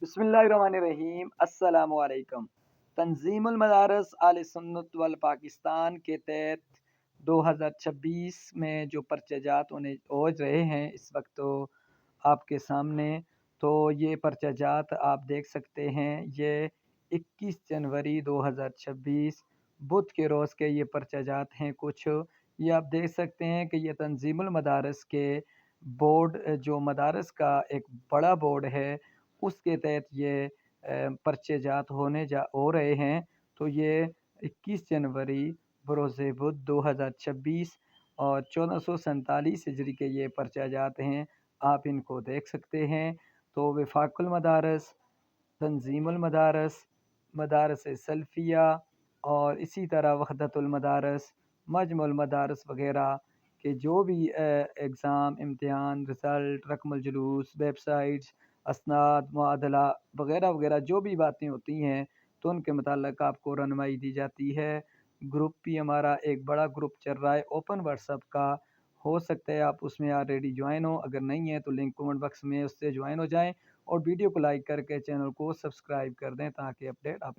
बिस्मिल्लाहिर्रहमानिर्रहीम अस्सलामु अलैकुम। तंजीमुल मदारस आले सुन्नत वल पाकिस्तान के तहत 2026 में जो पर्चाजात होने हो रहे हैं इस वक्त तो आपके सामने, तो ये पर्चाजात आप देख सकते हैं। ये 21 जनवरी 2026 बुध के रोज़ के ये पर्चाजात हैं। कुछ ये आप देख सकते हैं कि ये तंजीमुल मदारस के बोर्ड, जो मदारस का एक बड़ा बोर्ड है, उसके तहत ये पर्चेजात हो रहे हैं। तो ये 21 जनवरी बरोज़ बुध 2026 और 1447 हिजरी के ये पर्चाजात हैं। आप इनको देख सकते हैं। तो वफाकुल मदारस, तंजीमुल मदारस, मदारस सल्फिया और इसी तरह वहदतुल मदारस, मजमुल मदारस वग़ैरह के जो भी एग्ज़ाम, इम्तिहान, रिज़ल्ट, रकमुल जुलूस, वेबसाइट्स, असनाद, मुआदला वग़ैरह वग़ैरह जो भी बातें होती हैं, तो उनके मुताल्लिक़ आपको रहनुमाई दी जाती है। ग्रुप भी हमारा एक बड़ा ग्रुप चल रहा है ओपन व्हाट्सएप का। हो सकता है आप उसमें ऑलरेडी ज्वाइन हो, अगर नहीं है तो लिंक कमेंट बॉक्स में उससे ज्वाइन हो जाएँ और वीडियो को लाइक करके चैनल को सब्सक्राइब कर दें ताकि अपडेट आप